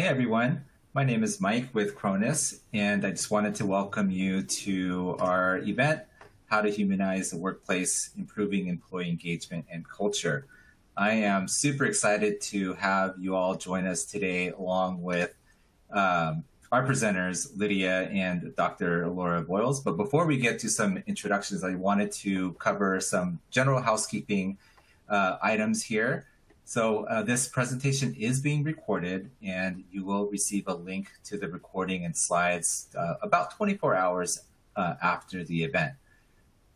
Hey everyone, my name is Mike with Cronus, and I just wanted to welcome you to our event, How to Humanize the Workplace, Improving Employee Engagement and Culture. I am super excited to have you all join us today along with our presenters, Lydia and Dr. Laura Boyles. But before we get to some introductions, I wanted to cover some general housekeeping items here. So this presentation is being recorded, and you will receive a link to the recording and slides about 24 hours after the event.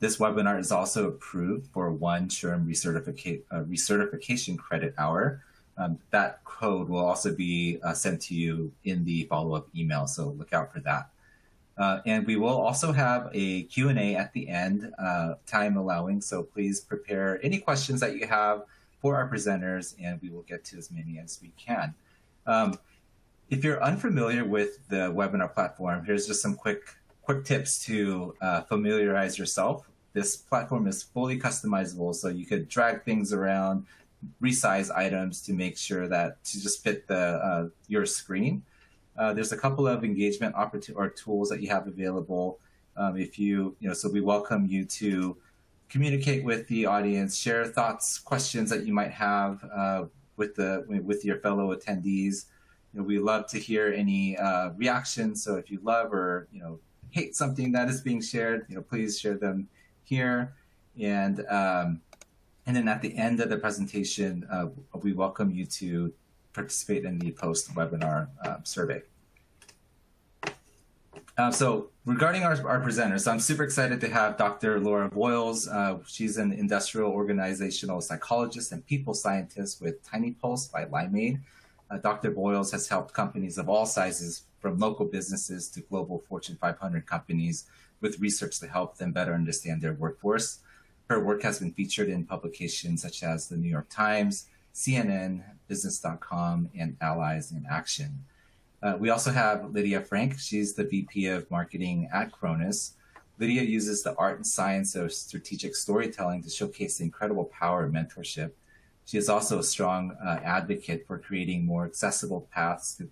This webinar is also approved for one SHRM recertification credit hour. That code will also be sent to you in the follow-up email, so look out for that. And we will also have a Q&A at the end, time allowing, so please prepare any questions that you have for our presenters, and we will get to as many as we can. If you're unfamiliar with the webinar platform, here's just some quick tips to familiarize yourself. This platform is fully customizable, so you could drag things around, resize items to make sure that to just fit your screen. There's a couple of engagement tools that you have available. So we welcome you to communicate with the audience, share thoughts, questions that you might have with your fellow attendees. We love to hear any reactions. So if you love or hate something that is being shared, please share them here. And then at the end of the presentation, we welcome you to participate in the post-webinar survey. So regarding our presenters, so I'm super excited to have Dr. Laura Boyles. She's an industrial organizational psychologist and people scientist with TINYpulse by Limeade. Dr. Boyles has helped companies of all sizes, from local businesses to global Fortune 500 companies, with research to help them better understand their workforce. Her work has been featured in publications such as the New York Times, CNN, Business.com, and Allies in Action. We also have Lydia Frank. She's the VP of Marketing at Cronus. Lydia uses the art and science of strategic storytelling to showcase the incredible power of mentorship. She is also a strong advocate for creating more accessible paths to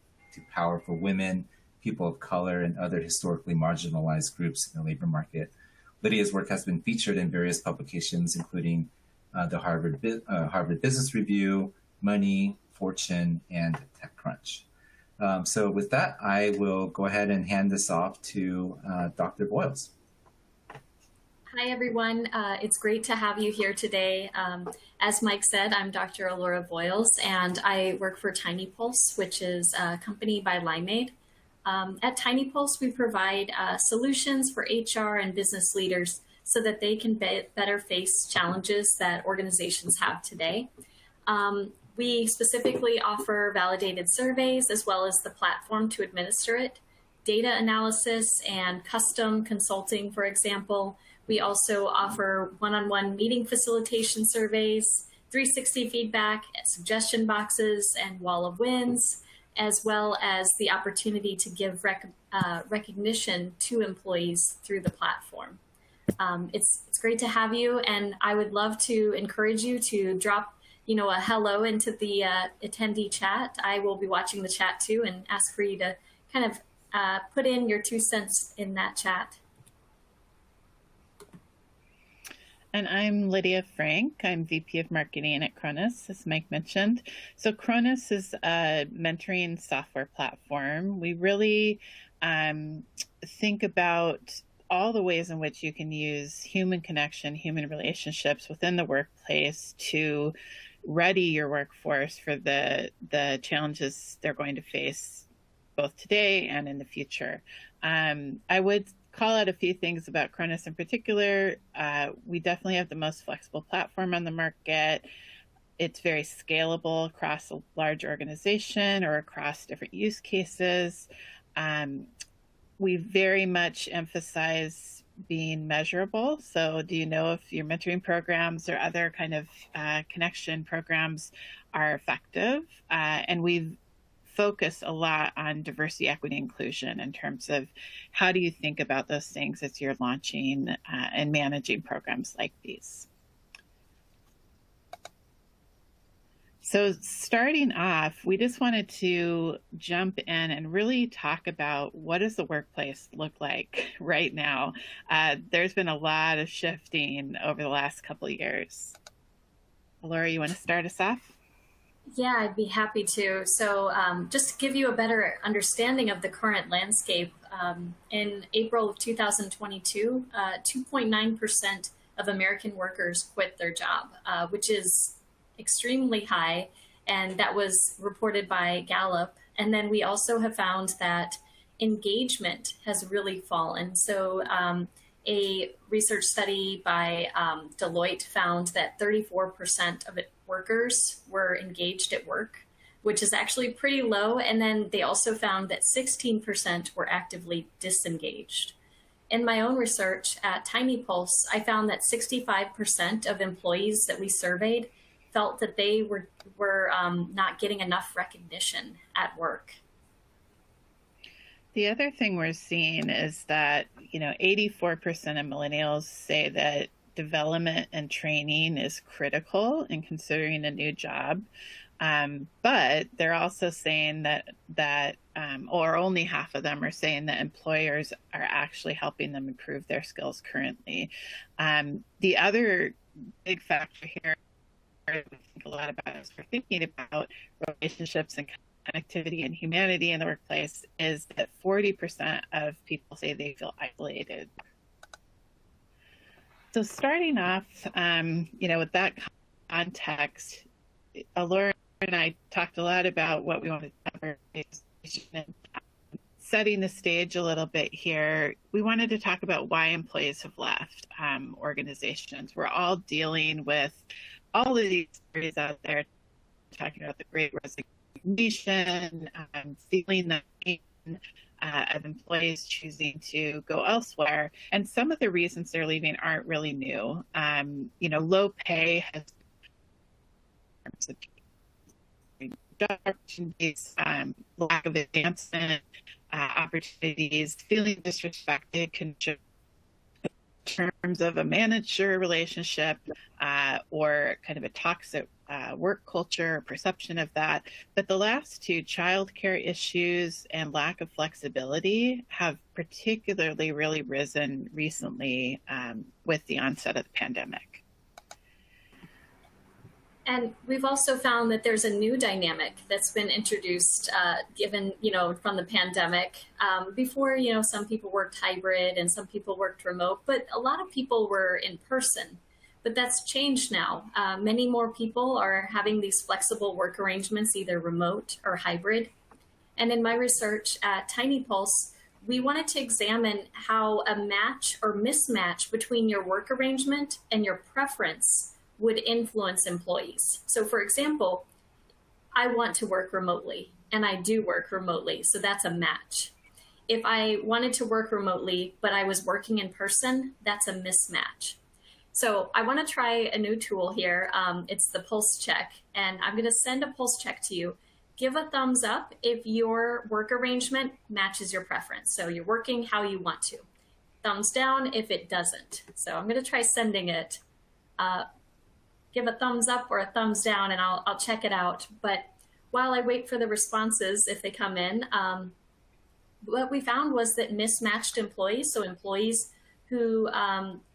power for women, people of color, and other historically marginalized groups in the labor market. Lydia's work has been featured in various publications, including the Harvard Business Review, Money, Fortune, and TechCrunch. So with that, I will go ahead and hand this off to Dr. Boyles. Hi, everyone. It's great to have you here today. As Mike said, I'm Dr. Laura Boyles, and I work for TINYpulse, which is a company by Limeade. At TINYpulse, we provide solutions for HR and business leaders so that they can better face challenges that organizations have today. We specifically offer validated surveys as well as the platform to administer it, data analysis and custom consulting, for example. We also offer one-on-one meeting facilitation surveys, 360 feedback, suggestion boxes, and wall of wins, as well as the opportunity to give recognition to employees through the platform. It's great to have you, and I would love to encourage you to drop a hello into the attendee chat. I will be watching the chat too and ask for you to kind of put in your 2 cents in that chat. And I'm Lydia Frank. I'm VP of Marketing at Cronus, as Mike mentioned. So Cronus is a mentoring software platform. We really think about all the ways in which you can use human connection, human relationships within the workplace to ready your workforce for the challenges they're going to face both today and in the future. I would call out a few things about Cronus in particular. We definitely have the most flexible platform on the market. It's very scalable across a large organization or across different use cases. We very much emphasize being measurable. So do you know if your mentoring programs or other kind of connection programs are effective? And we've focused a lot on diversity, equity, inclusion in terms of how do you think about those things as you're launching and managing programs like these. So starting off, we just wanted to jump in and really talk about what does the workplace look like right now. There's been a lot of shifting over the last couple of years. Laura, you want to start us off? Yeah, I'd be happy to. So, just to give you a better understanding of the current landscape, in April of 2022, 2.9% of American workers quit their job, which is extremely high, and that was reported by Gallup. And then we also have found that engagement has really fallen. So, a research study by Deloitte found that 34% of workers were engaged at work, which is actually pretty low. And then they also found that 16% were actively disengaged. In my own research at TINYpulse, I found that 65% of employees that we surveyed felt that they were not getting enough recognition at work. The other thing we're seeing is that, 84% of millennials say that development and training is critical in considering a new job. But they're also saying that or only half of them are saying that employers are actually helping them improve their skills currently. The other big factor here we think a lot about as we're thinking about relationships and connectivity and humanity in the workplace is that 40% of people say they feel isolated. So starting off, with that context, Laura and I talked a lot about what we wanted to cover, and setting the stage a little bit here. We wanted to talk about why employees have left organizations. We're all dealing with all of these stories out there, talking about the Great Resignation, feeling the pain of employees choosing to go elsewhere. And some of the reasons they're leaving aren't really new. Low pay has opportunities, lack of advancement opportunities, feeling disrespected can show terms of a manager relationship or kind of a toxic work culture or perception of that. But the last two, childcare issues and lack of flexibility, have particularly really risen recently with the onset of the pandemic. And we've also found that there's a new dynamic that's been introduced, given, from the pandemic. Before, some people worked hybrid and some people worked remote, but a lot of people were in person. But that's changed now. Many more people are having these flexible work arrangements, either remote or hybrid. And in my research at TINYpulse, we wanted to examine how a match or mismatch between your work arrangement and your preference would influence employees. So for example, I want to work remotely and I do work remotely, so that's a match. If I wanted to work remotely, but I was working in person, that's a mismatch. So I want to try a new tool here. It's the pulse check, and I'm going to send a pulse check to you. Give a thumbs up if your work arrangement matches your preference. So you're working how you want to. Thumbs down if it doesn't. So I'm going to try sending it. Give a thumbs up or a thumbs down, and I'll check it out. But while I wait for the responses, if they come in, what we found was that mismatched employees, so employees who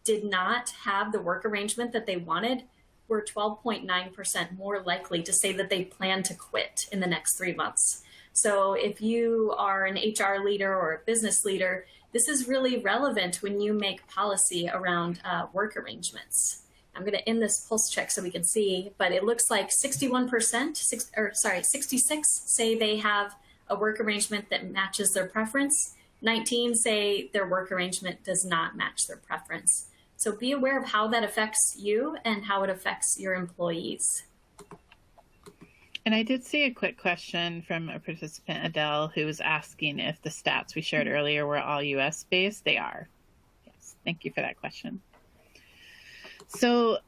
did not have the work arrangement that they wanted, were 12.9% more likely to say that they plan to quit in the next 3 months. So if you are an HR leader or a business leader, this is really relevant when you make policy around work arrangements. I'm going to end this pulse check so we can see, but it looks like 66 say they have a work arrangement that matches their preference. 19 say their work arrangement does not match their preference. So be aware of how that affects you and how it affects your employees. And I did see a quick question from a participant, Adele, who was asking if the stats we shared earlier were all US based. They are. Yes, thank you for that question. So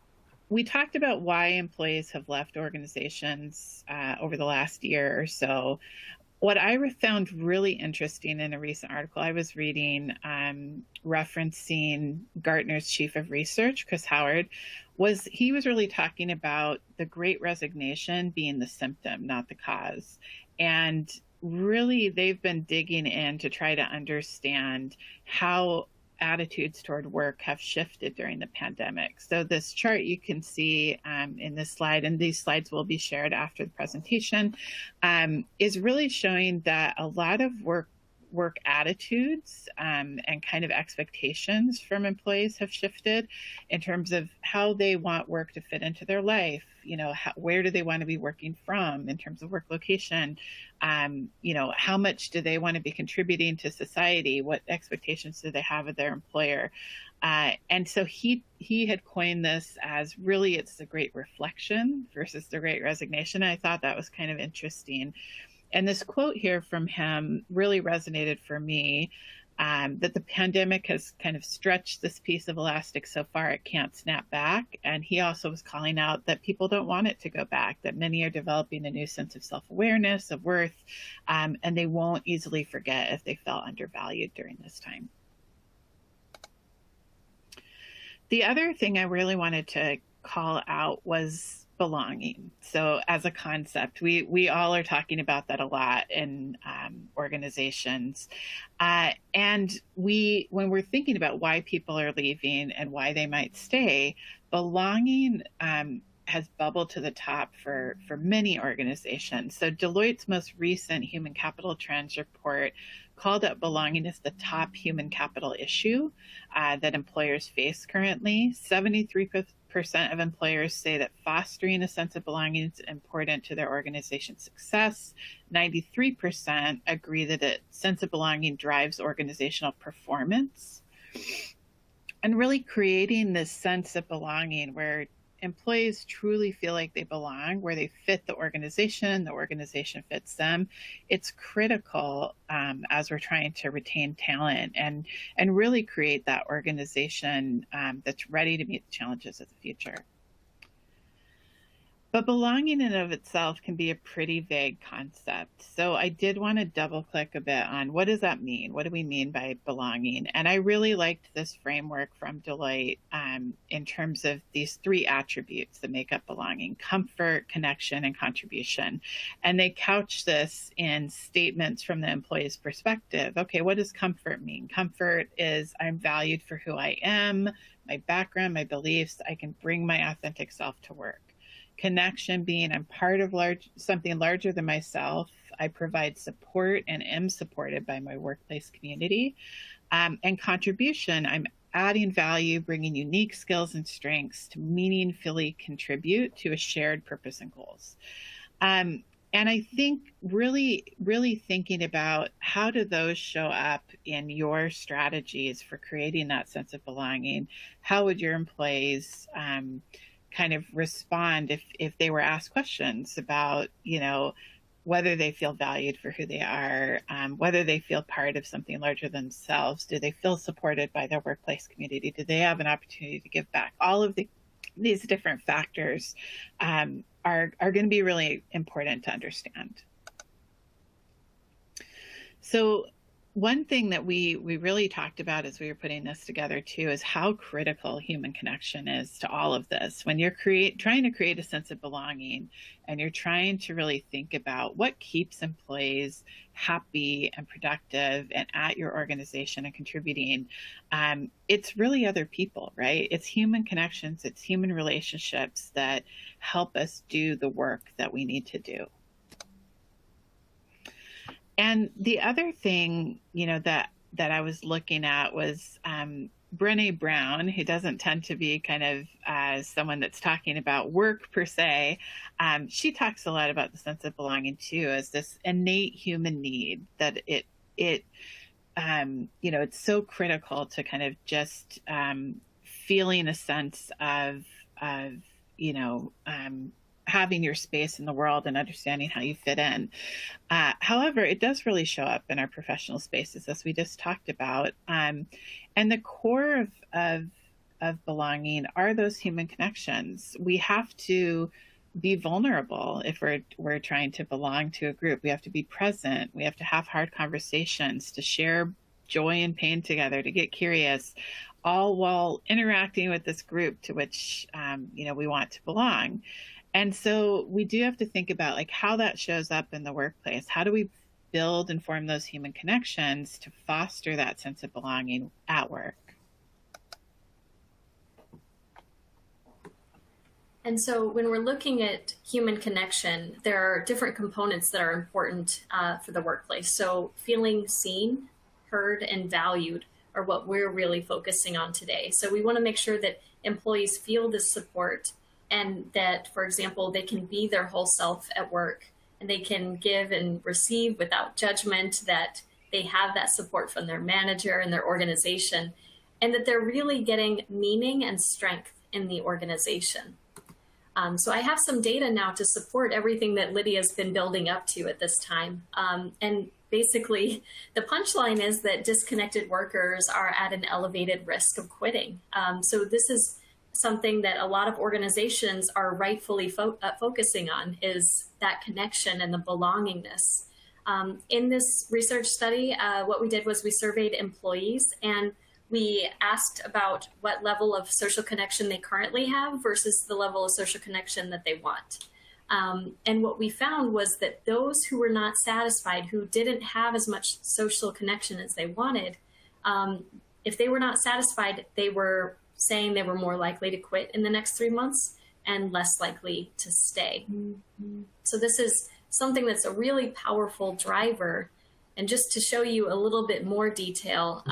we talked about why employees have left organizations over the last year or so. What I found really interesting in a recent article I was reading referencing Gartner's chief of research, Chris Howard, was he was really talking about the Great Resignation being the symptom, not the cause. And really, they've been digging in to try to understand how attitudes toward work have shifted during the pandemic. So this chart you can see in this slide, and these slides will be shared after the presentation, is really showing that a lot of work attitudes and kind of expectations from employees have shifted in terms of how they want work to fit into their life. You know, where do they want to be working from in terms of work location? You know, how much do they want to be contributing to society? What expectations do they have of their employer? And so he had coined this as really it's the Great Reflection versus the Great Resignation. I thought that was kind of interesting. And this quote here from him really resonated for me, that the pandemic has kind of stretched this piece of elastic so far it can't snap back. And he also was calling out that people don't want it to go back, that many are developing a new sense of self-awareness, of worth, and they won't easily forget if they felt undervalued during this time. The other thing I really wanted to call out was belonging. So as a concept, we all are talking about that a lot in organizations. And when we're thinking about why people are leaving and why they might stay, belonging has bubbled to the top for many organizations. So Deloitte's most recent Human Capital Trends report called out belonging as the top human capital issue that employers face currently. 73% of employers say that fostering a sense of belonging is important to their organization's success. 93% agree that a sense of belonging drives organizational performance. And really creating this sense of belonging where employees truly feel like they belong, where they fit the organization fits them. It's critical as we're trying to retain talent and really create that organization that's ready to meet the challenges of the future. But belonging in and of itself can be a pretty vague concept. So I did want to double click a bit on what does that mean? What do we mean by belonging? And I really liked this framework from Deloitte in terms of these three attributes that make up belonging: comfort, connection, and contribution. And they couch this in statements from the employee's perspective. Okay, what does comfort mean? Comfort is I'm valued for who I am, my background, my beliefs. I can bring my authentic self to work. Connection being I'm part of something larger than myself. I provide support and am supported by my workplace community. And contribution, I'm adding value, bringing unique skills and strengths to meaningfully contribute to a shared purpose and goals. And I think really, really thinking about how do those show up in your strategies for creating that sense of belonging? How would your employees kind of respond if they were asked questions about, you know, whether they feel valued for who they are, whether they feel part of something larger than themselves, do they feel supported by their workplace community, do they have an opportunity to give back? All of these different factors are going to be really important to understand. So one thing that we really talked about as we were putting this together too is how critical human connection is to all of this. When you're trying to create a sense of belonging and you're trying to really think about what keeps employees happy and productive and at your organization and contributing, it's really other people, right? It's human connections, it's human relationships that help us do the work that we need to do. And the other thing, you know, that I was looking at was Brené Brown, who doesn't tend to be kind of someone that's talking about work per se. She talks a lot about the sense of belonging too, as this innate human need that it you know, it's so critical to kind of just feeling a sense of you know, having your space in the world and understanding how you fit in. However, it does really show up in our professional spaces, as we just talked about. And the core of belonging are those human connections. We have to be vulnerable if we're trying to belong to a group. We have to be present. We have to have hard conversations, to share joy and pain together, to get curious. all while interacting with this group to which, we want to belong. And so we do have to think about like how that shows up in the workplace. How do we build and form those human connections to foster that sense of belonging at work? And so when we're looking at human connection, there are different components that are important for the workplace. So feeling seen, heard, and valued are what we're really focusing on today. So we want to make sure that employees feel this support and that, for example, they can be their whole self at work and they can give and receive without judgment, that they have that support from their manager and their organization, and that they're really getting meaning and strength in the organization. So I have some data now to support everything that Lydia's been building up to at this time. And basically, the punchline is that disconnected workers are at an elevated risk of quitting. So this is something that a lot of organizations are rightfully focusing on, is that connection and the belongingness. In this research study, what we did was we surveyed employees, and we asked about what level of social connection they currently have versus the level of social connection that they want. And what we found was that those who were not satisfied, who didn't have as much social connection as they wanted, if they were not satisfied, they were saying they were more likely to quit in the next 3 months and less likely to stay. So this is something that's a really powerful driver. And just to show you a little bit more detail,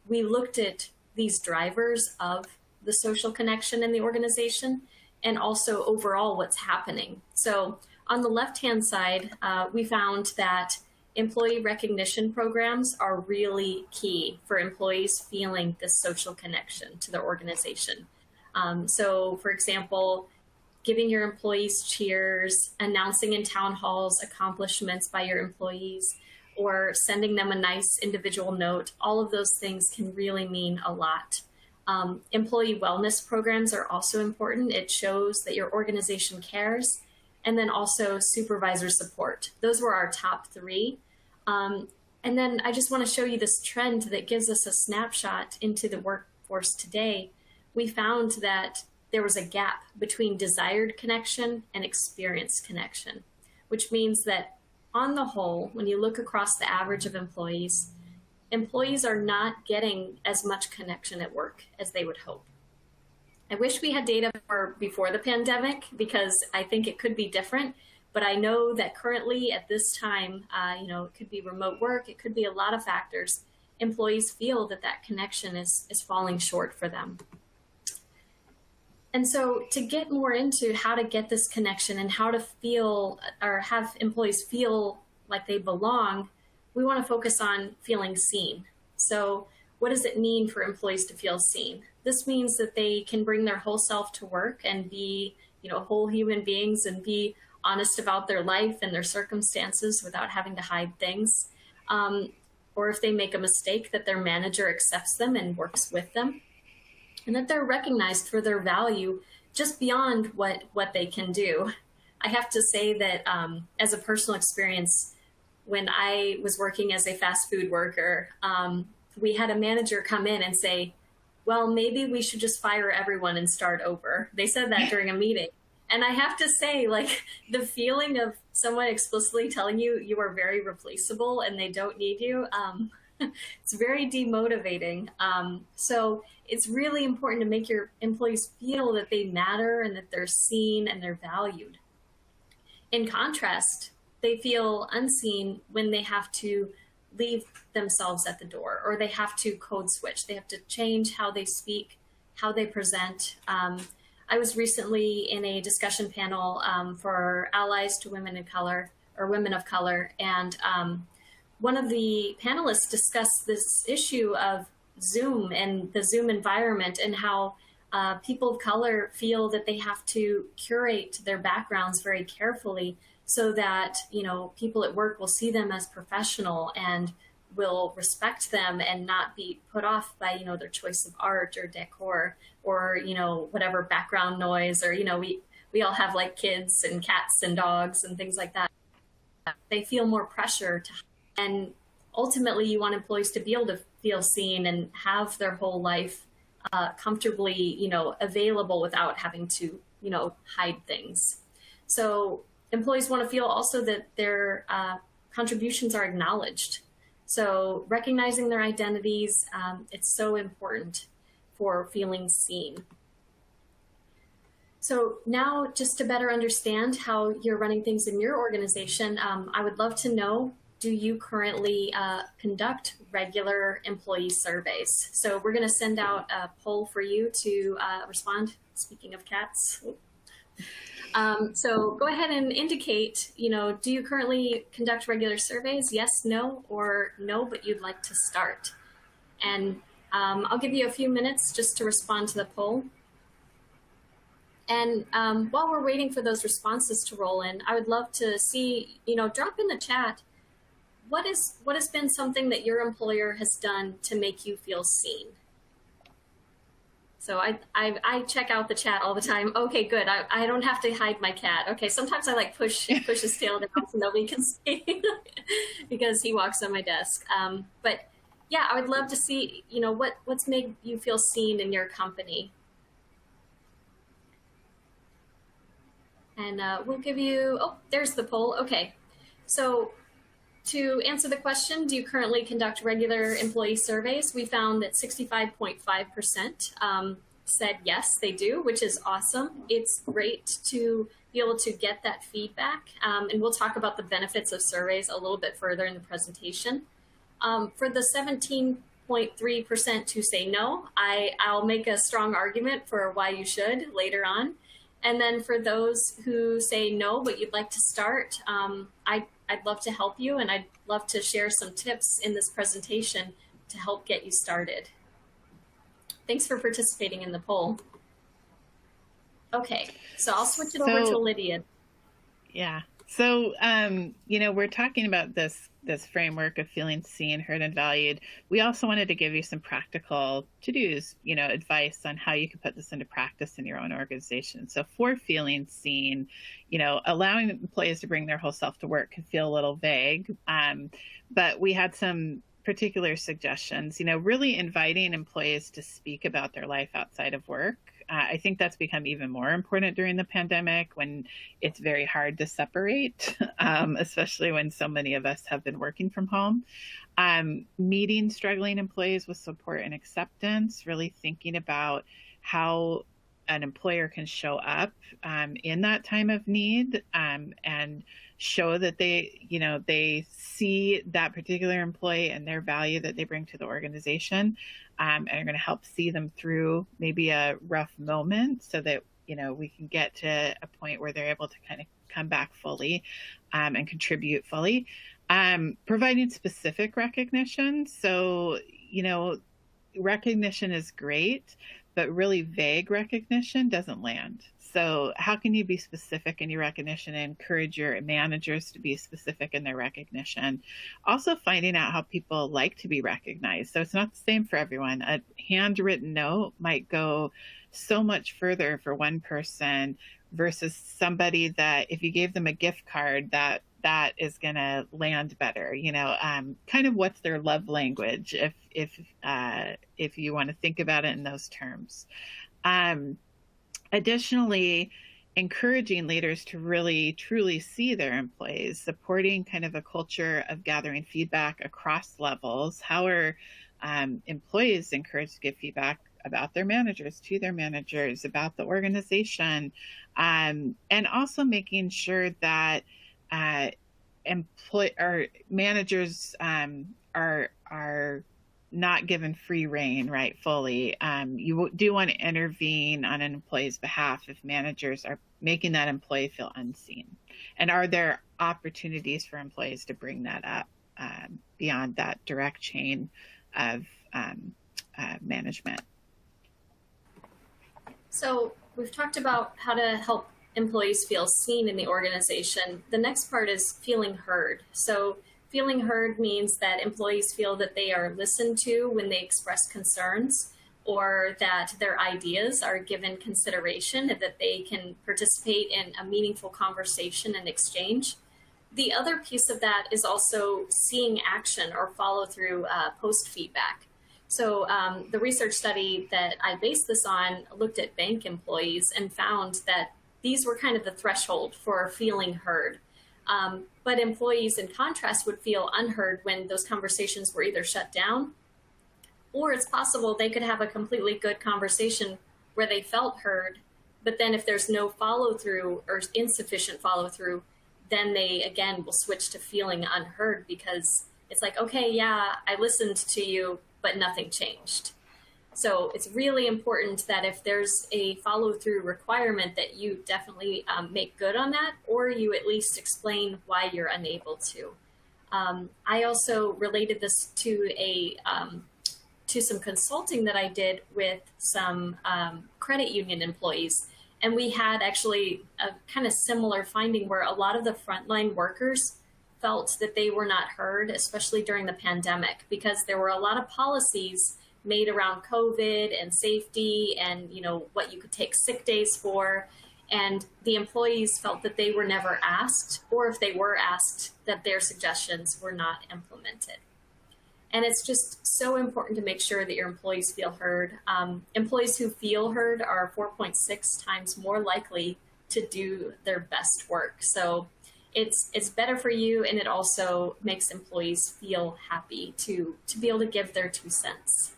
we looked at these drivers of the social connection in the organization and also overall what's happening. So on the left-hand side, we found that employee recognition programs are really key for employees feeling this social connection to their organization. So for example, giving your employees cheers, announcing in town halls accomplishments by your employees, or sending them a nice individual note, all of those things can really mean a lot. Employee wellness programs are also important. It shows that your organization cares. And then also supervisor support. Those were our top three. And then I just want to show you this trend that gives us a snapshot into the workforce today. We found that there was a gap between desired connection and experienced connection, which means that on the whole, when you look across the average of employees, employees are not getting as much connection at work as they would hope. I wish we had data for before the pandemic, because I think it could be different. But I know that currently at this time, it could be remote work, it could be a lot of factors. Employees feel that that connection is falling short for them. And so to get more into how to get this connection and how to feel or have employees feel like they belong, we want to focus on feeling seen. So what does it mean for employees to feel seen? This means that they can bring their whole self to work and be, whole human beings and be honest about their life and their circumstances without having to hide things. Or if they make a mistake, that their manager accepts them and works with them. And that they're recognized for their value just beyond what they can do. I have to say that as a personal experience, when I was working as a fast food worker, we had a manager come in and say, well, maybe we should just fire everyone and start over. They said that during a meeting. And I have to say, like, the feeling of someone explicitly telling you you are very replaceable and they don't need you, it's very demotivating. So it's really important to make your employees feel that they matter and that they're seen and they're valued. In contrast, they feel unseen when they have to leave themselves at the door, or they have to code switch. They have to change how they speak, how they present. I was recently in a discussion panel for allies to women of color, and one of the panelists discussed this issue of Zoom and the Zoom environment and how people of color feel that they have to curate their backgrounds very carefully so that, people at work will see them as professional and will respect them and not be put off by, their choice of art or decor or, whatever background noise, or, we all have like kids and cats and dogs and things like that. They feel more pressure and ultimately you want employees to be able to feel seen and have their whole life comfortably, available without having to, hide things. So employees want to feel also that their contributions are acknowledged. So recognizing their identities, it's so important for feeling seen. So now, just to better understand how you're running things in your organization, I would love to know, do you currently conduct regular employee surveys? So we're going to send out a poll for you to respond. Speaking of cats. So go ahead and indicate, do you currently conduct regular surveys? Yes, no, or no, but you'd like to start. And I'll give you a few minutes just to respond to the poll. And while we're waiting for those responses to roll in, I would love to see, drop in the chat, what has been something that your employer has done to make you feel seen? So I check out the chat all the time. Okay, good. I don't have to hide my cat. Okay, sometimes I like push his tail down so nobody can see because he walks on my desk. But yeah, I would love to see, what's made you feel seen in your company. And we'll give you, there's the poll. Okay, so to answer the question, do you currently conduct regular employee surveys? We found that 65.5% said yes, they do, which is awesome. It's great to be able to get that feedback. And we'll talk about the benefits of surveys a little bit further in the presentation. For the 17.3% who say no, I'll make a strong argument for why you should later on. And then for those who say no, but you'd like to start, I'd love to help you, and I'd love to share some tips in this presentation to help get you started. Thanks for participating in the poll. Okay, so I'll switch it over to Lydia. Yeah, so, we're talking about this framework of feeling seen, heard, and valued. We also wanted to give you some practical to-dos, advice on how you can put this into practice in your own organization. So for feeling seen, allowing employees to bring their whole self to work can feel a little vague, but we had some particular suggestions, really inviting employees to speak about their life outside of work. I think that's become even more important during the pandemic when it's very hard to separate, especially when so many of us have been working from home. Meeting struggling employees with support and acceptance, really thinking about how an employer can show up in that time of need and show that they see that particular employee and their value that they bring to the organization, and are going to help see them through maybe a rough moment so that we can get to a point where they're able to kind of come back fully and contribute fully. Providing specific recognition. So recognition is great, but really vague recognition doesn't land. So how can you be specific in your recognition and encourage your managers to be specific in their recognition? Also finding out how people like to be recognized. So it's not the same for everyone. A handwritten note might go so much further for one person versus somebody that if you gave them a gift card, that is going to land better, kind of what's their love language if you want to think about it in those terms. Additionally, encouraging leaders to really truly see their employees, supporting kind of a culture of gathering feedback across levels. How are employees encouraged to give feedback about their managers, to their managers, about the organization, and also making sure that managers are not given free rein, right, fully. You do want to intervene on an employee's behalf if managers are making that employee feel unseen. And are there opportunities for employees to bring that up beyond that direct chain of management? So we've talked about how to help employees feel seen in the organization. The next part is feeling heard. So feeling heard means that employees feel that they are listened to when they express concerns, or that their ideas are given consideration, and that they can participate in a meaningful conversation and exchange. The other piece of that is also seeing action or follow through post feedback. So the research study that I based this on looked at bank employees and found that these were kind of the threshold for feeling heard. But employees, in contrast, would feel unheard when those conversations were either shut down, or it's possible they could have a completely good conversation where they felt heard, but then if there's no follow through or insufficient follow through, then they again will switch to feeling unheard because it's like, okay, yeah, I listened to you, but nothing changed. So it's really important that if there's a follow through requirement that you definitely make good on that, or you at least explain why you're unable to. I also related this to some consulting that I did with some credit union employees. And we had actually a kind of similar finding where a lot of the frontline workers felt that they were not heard, especially during the pandemic, because there were a lot of policies made around COVID and safety and, you know, what you could take sick days for. And the employees felt that they were never asked, or if they were asked, that their suggestions were not implemented. And it's just so important to make sure that your employees feel heard. Employees who feel heard are 4.6 times more likely to do their best work. So it's better for you, and it also makes employees feel happy to be able to give their 2 cents.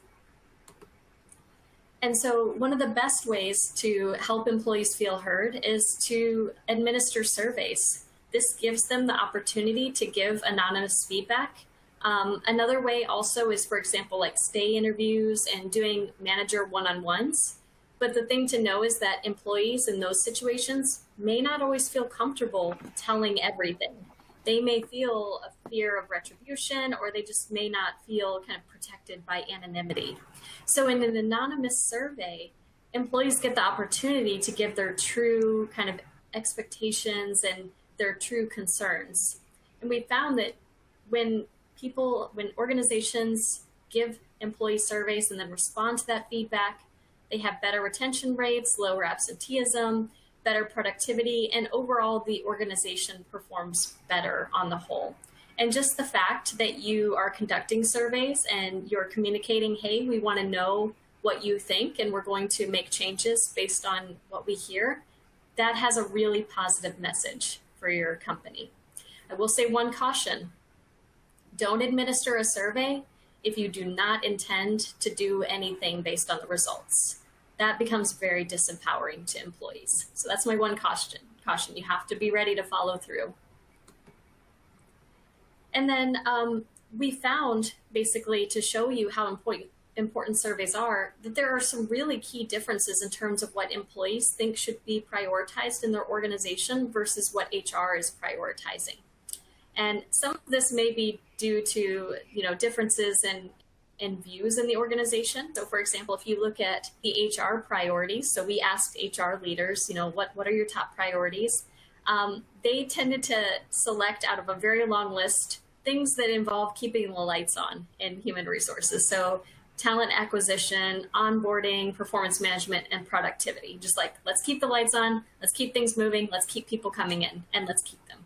And so one of the best ways to help employees feel heard is to administer surveys. This gives them the opportunity to give anonymous feedback. Another way also is, for example, like stay interviews and doing manager one-on-ones. But the thing to know is that employees in those situations may not always feel comfortable telling everything. They may feel a fear of retribution, or they just may not feel kind of protected by anonymity. So in an anonymous survey, employees get the opportunity to give their true kind of expectations and their true concerns. And we found that when organizations give employee surveys and then respond to that feedback, they have better retention rates, lower absenteeism, better productivity, and overall the organization performs better on the whole. And just the fact that you are conducting surveys and you're communicating, hey, we want to know what you think and we're going to make changes based on what we hear, that has a really positive message for your company. I will say one caution. Don't administer a survey if you do not intend to do anything based on the results. That becomes very disempowering to employees. So that's my one caution. You have to be ready to follow through. And then we found, basically, to show you how important surveys are, that there are some really key differences in terms of what employees think should be prioritized in their organization versus what HR is prioritizing. And some of this may be due to, differences in views in the organization. So for example, if you look at the HR priorities, so we asked HR leaders, what are your top priorities? They tended to select out of a very long list things that involve keeping the lights on in human resources. So talent acquisition, onboarding, performance management, and productivity. Just like, let's keep the lights on, let's keep things moving, let's keep people coming in, and let's keep them.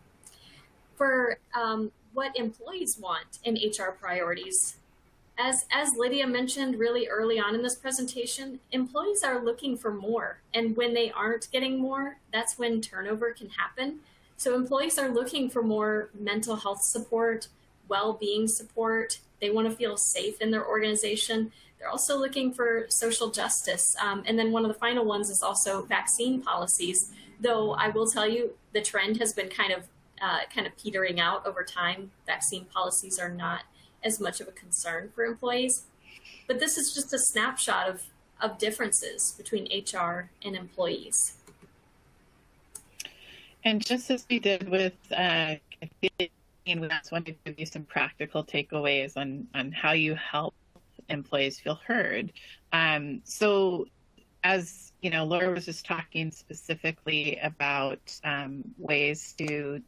For what employees want in HR priorities, as Lydia mentioned really early on in this presentation, employees are looking for more. And when they aren't getting more, that's when turnover can happen. So employees are looking for more mental health support, well-being support. They want to feel safe in their organization. They're also looking for social justice. And then one of the final ones is also vaccine policies. Though I will tell you, the trend has been kind of petering out over time. Vaccine policies are not as much of a concern for employees. But this is just a snapshot of differences between HR and employees. And just as we did with we just wanted to give you some practical takeaways on how you help employees feel heard. So as Laura was just talking specifically about ways to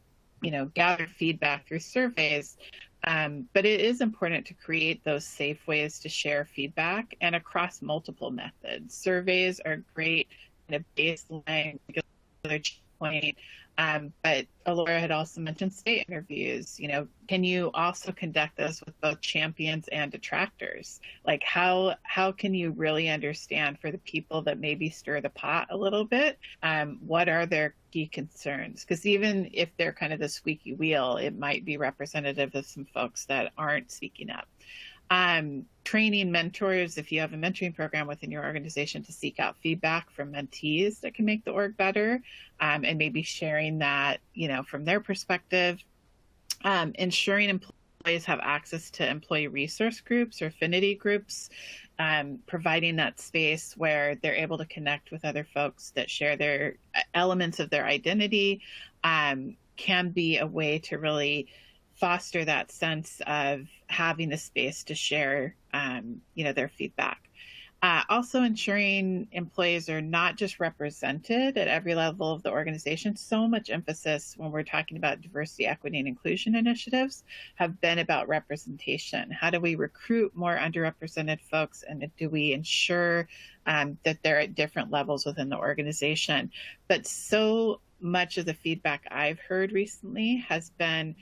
gather feedback through surveys, but it is important to create those safe ways to share feedback and across multiple methods. Surveys are great in a baseline point. But Alora had also mentioned state interviews. Can you also conduct this with both champions and detractors? Like how can you really understand for the people that maybe stir the pot a little bit, what are their key concerns? Because even if they're kind of the squeaky wheel, it might be representative of some folks that aren't speaking up. Training mentors, if you have a mentoring program within your organization, to seek out feedback from mentees that can make the org better, and maybe sharing that, from their perspective. Ensuring employees have access to employee resource groups or affinity groups, providing that space where they're able to connect with other folks that share their elements of their identity, can be a way to really foster that sense of having the space to share, their feedback. Also ensuring employees are not just represented at every level of the organization. So much emphasis when we're talking about diversity, equity, and inclusion initiatives have been about representation. How do we recruit more underrepresented folks, and do we ensure that they're at different levels within the organization? But so much of the feedback I've heard recently has been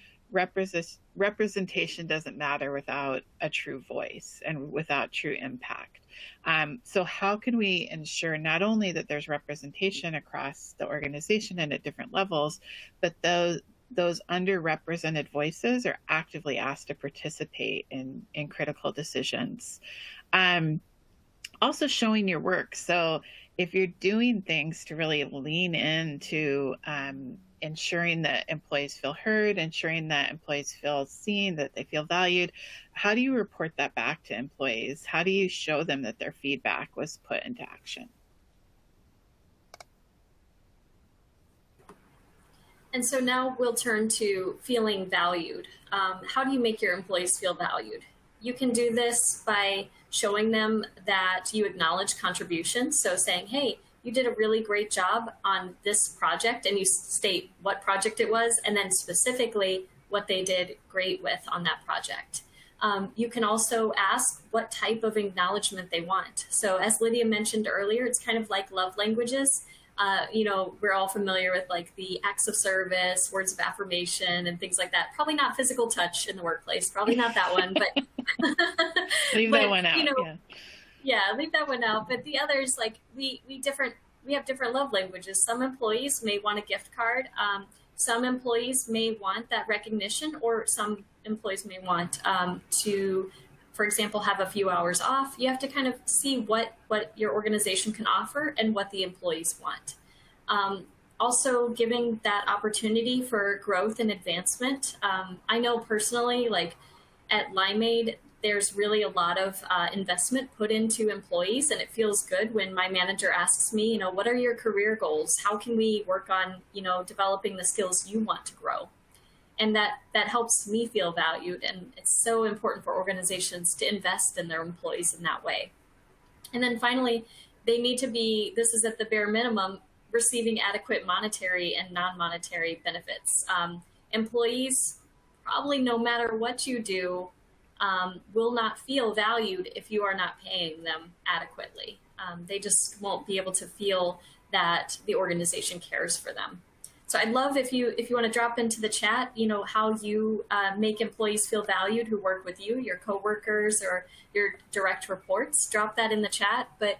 representation doesn't matter without a true voice and without true impact. So how can we ensure not only that there's representation across the organization and at different levels, but those underrepresented voices are actively asked to participate in critical decisions? Also showing your work. So if you're doing things to really lean into ensuring that employees feel heard, ensuring that employees feel seen, that they feel valued, how do you report that back to employees? How do you show them that their feedback was put into action? And so now we'll turn to feeling valued. How do you make your employees feel valued? You can do this by showing them that you acknowledge contributions. So saying, hey, you did a really great job on this project, and you state what project it was, and then specifically what they did great with on that project. You can also ask what type of acknowledgement they want. So as Lydia mentioned earlier, it's kind of like love languages. We're all familiar with like the acts of service, words of affirmation, and things like that. Probably not physical touch in the workplace. Probably not that one, but leave that one out. Yeah, leave that one out. But the others, like we have different love languages. Some employees may want a gift card. Some employees may want that recognition, or some employees may want to, for example, have a few hours off. You have to kind of see what your organization can offer and what the employees want. Also giving that opportunity for growth and advancement. I know personally, like at Limeade, there's really a lot of investment put into employees, and it feels good when my manager asks me, what are your career goals? How can we work on, developing the skills you want to grow? And that helps me feel valued. And it's so important for organizations to invest in their employees in that way. And then finally, they need to be, this is at the bare minimum, receiving adequate monetary and non-monetary benefits. Employees, probably no matter what you do, will not feel valued if you are not paying them adequately. They just won't be able to feel that the organization cares for them. So I'd love if you want to drop into the chat, how you make employees feel valued who work with you, your coworkers or your direct reports. Drop that in the chat. But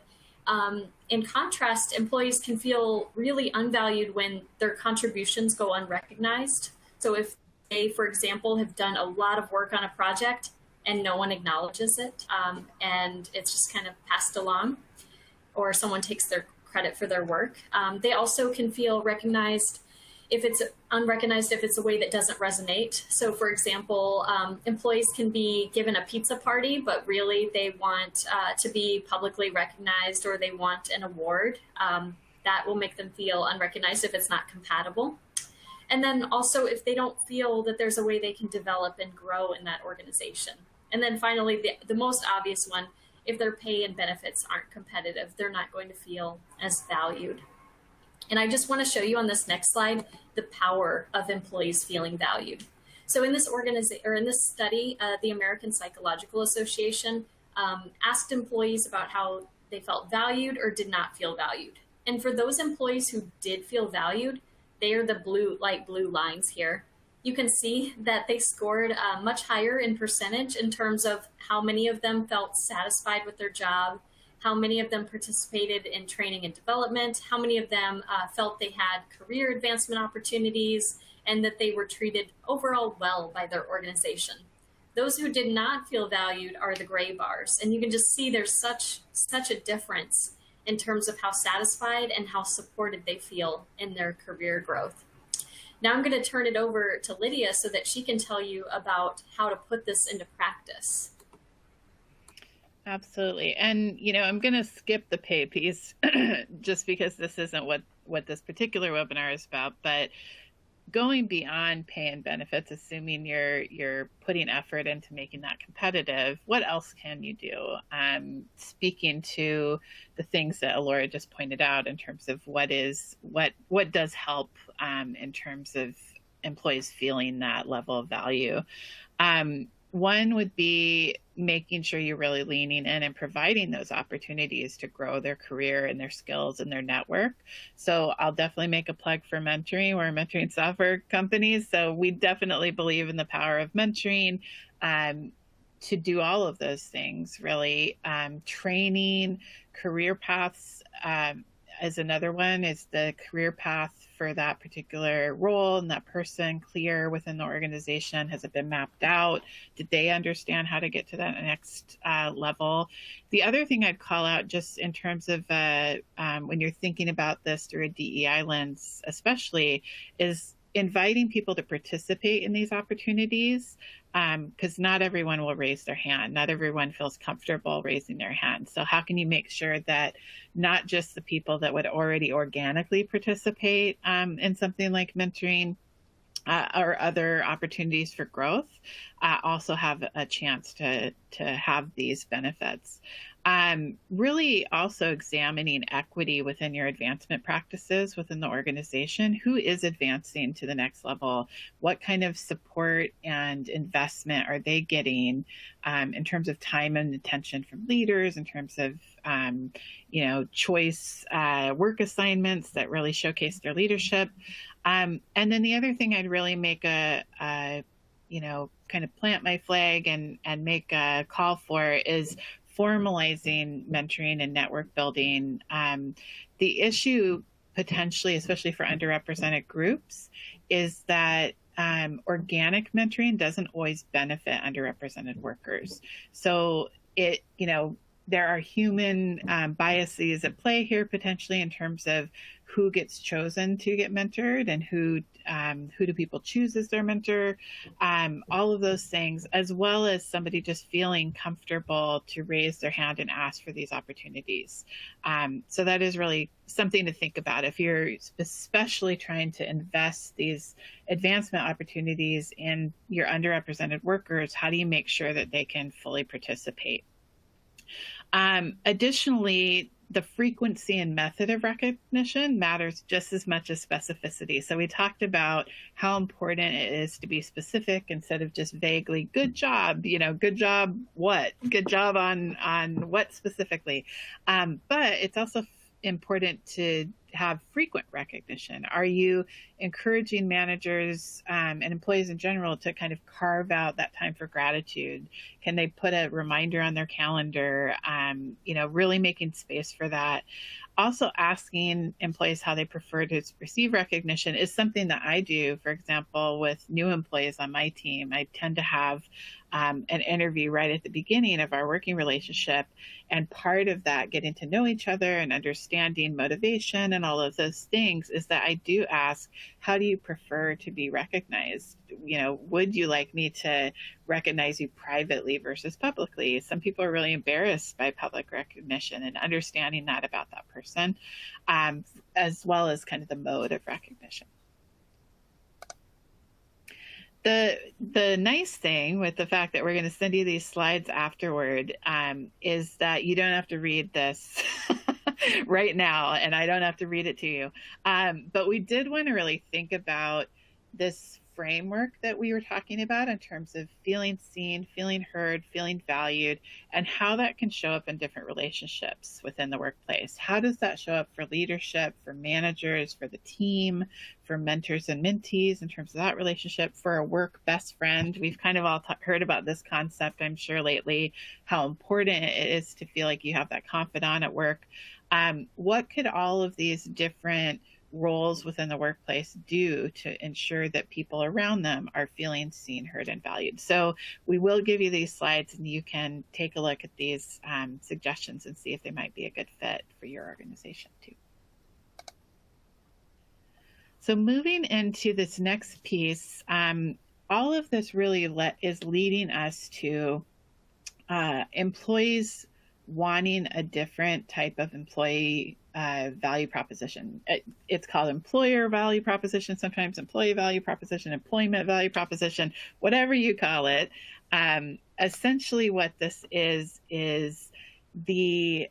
in contrast, employees can feel really unvalued when their contributions go unrecognized. So if they, for example, have done a lot of work on a project and no one acknowledges it, and it's just kind of passed along, or someone takes their credit for their work. They also can feel recognized if it's unrecognized, if it's a way that doesn't resonate. So for example, employees can be given a pizza party, but really they want to be publicly recognized, or they want an award. That will make them feel unrecognized if it's not compatible. And then also if they don't feel that there's a way they can develop and grow in that organization. And then finally, the most obvious one, if their pay and benefits aren't competitive, they're not going to feel as valued. And I just want to show you on this next slide the power of employees feeling valued. So in this study, the American Psychological Association asked employees about how they felt valued or did not feel valued. And for those employees who did feel valued, They are the light blue lines here. You can see that they scored much higher in percentage in terms of how many of them felt satisfied with their job, how many of them participated in training and development, how many of them felt they had career advancement opportunities, and that they were treated overall well by their organization. Those who did not feel valued are the gray bars. And you can just see there's such a difference in terms of how satisfied and how supported they feel in their career growth. Now I'm going to turn it over to Lydia so that she can tell you about how to put this into practice. Absolutely. And, I'm going to skip the pay piece just because this isn't what this particular webinar is about, but going beyond pay and benefits, assuming you're putting effort into making that competitive, what else can you do? Speaking to the things that Alora just pointed out in terms of what does help in terms of employees feeling that level of value. One would be making sure you're really leaning in and providing those opportunities to grow their career and their skills and their network. So I'll definitely make a plug for mentoring. We're a mentoring software company, so we definitely believe in the power of mentoring to do all of those things, really. Training, career paths is another one. Is the career path for that particular role and that person clear within the organization? Has it been mapped out? Did they understand how to get to that next level? The other thing I'd call out, just in terms of when you're thinking about this through a DEI lens, especially, is inviting people to participate in these opportunities, because not everyone will raise their hand. Not everyone feels comfortable raising their hand. So how can you make sure that not just the people that would already organically participate in something like mentoring or other opportunities for growth also have a chance to have these benefits? Really also examining equity within your advancement practices within the organization. Who is advancing to the next level? What kind of support and investment are they getting in terms of time and attention from leaders, in terms of choice work assignments that really showcase their leadership? And then the other thing I'd really make a kind of plant my flag and make a call for is formalizing mentoring and network building. The issue potentially, especially for underrepresented groups, is that organic mentoring doesn't always benefit underrepresented workers. So there are human biases at play here potentially in terms of who gets chosen to get mentored and who do people choose as their mentor, all of those things, as well as somebody just feeling comfortable to raise their hand and ask for these opportunities. So that is really something to think about. If you're especially trying to invest these advancement opportunities in your underrepresented workers, how do you make sure that they can fully participate? Additionally, the frequency and method of recognition matters just as much as specificity. So we talked about how important it is to be specific instead of just vaguely, good job, good job what? Good job on what specifically? But it's also important to have frequent recognition. Are you encouraging managers and employees in general to kind of carve out that time for gratitude? Can they put a reminder on their calendar? Really making space for that. Also asking employees how they prefer to receive recognition is something that I do. For example, with new employees on my team, I tend to have an interview right at the beginning of our working relationship. And part of that, getting to know each other and understanding motivation and all of those things, is that I do ask, how do you prefer to be recognized? Would you like me to recognize you privately versus publicly? Some people are really embarrassed by public recognition, and understanding that about that person, as well as kind of the mode of recognition. The nice thing with the fact that we're going to send you these slides afterward is that you don't have to read this right now, and I don't have to read it to you. But we did want to really think about this framework that we were talking about in terms of feeling seen, feeling heard, feeling valued, and how that can show up in different relationships within the workplace. How does that show up for leadership, for managers, for the team, for mentors and mentees in terms of that relationship, for a work best friend? We've kind of all heard about this concept, I'm sure, lately, how important it is to feel like you have that confidant at work. What could all of these different roles within the workplace do to ensure that people around them are feeling seen, heard, and valued? So we will give you these slides, and you can take a look at these suggestions and see if they might be a good fit for your organization too. So moving into this next piece, all of this really is leading us to employees wanting a different type of employee value proposition. It's called employer value proposition, sometimes employee value proposition, employment value proposition, whatever you call it. Essentially what this is the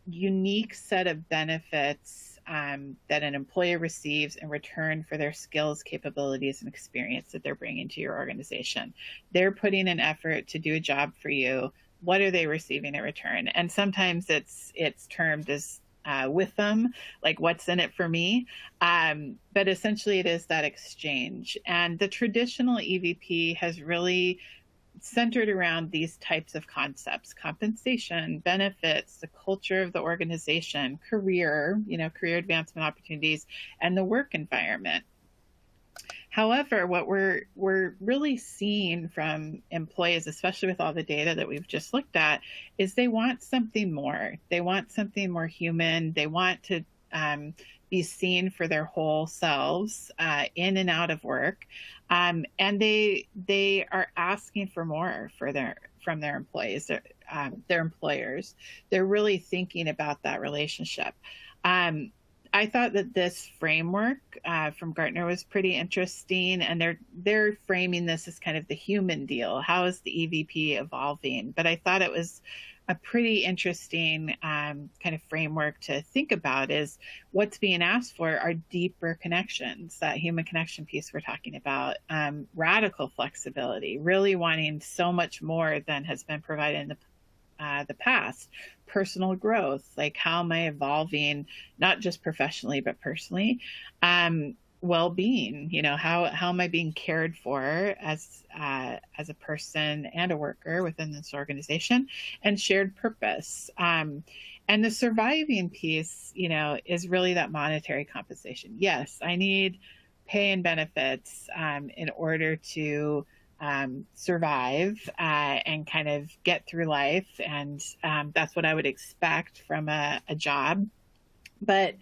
unique set of benefits that an employer receives in return for their skills, capabilities, and experience that they're bringing to your organization. They're putting an effort to do a job for you. What are they receiving in return? And sometimes it's termed as with them, like what's in it for me. But essentially it is that exchange. And the traditional EVP has really centered around these types of concepts: compensation, benefits, the culture of the organization, career advancement opportunities, and the work environment. However, what we're really seeing from employees, especially with all the data that we've just looked at, is they want something more. They want something more human. They want to be seen for their whole selves in and out of work, and they are asking for more from their employees, their employers. They're really thinking about that relationship. I thought that this framework from Gartner was pretty interesting, and they're framing this as kind of the human deal. How is the EVP evolving? But I thought it was a pretty interesting kind of framework to think about. Is what's being asked for are deeper connections, that human connection piece we're talking about, radical flexibility, really wanting so much more than has been provided in the past. Personal growth, like how am I evolving, not just professionally but personally. Well-being, how am I being cared for as a person and a worker within this organization, and shared purpose. And the surviving piece, is really that monetary compensation. Yes, I need pay and benefits in order to survive and kind of get through life. And that's what I would expect from a job. But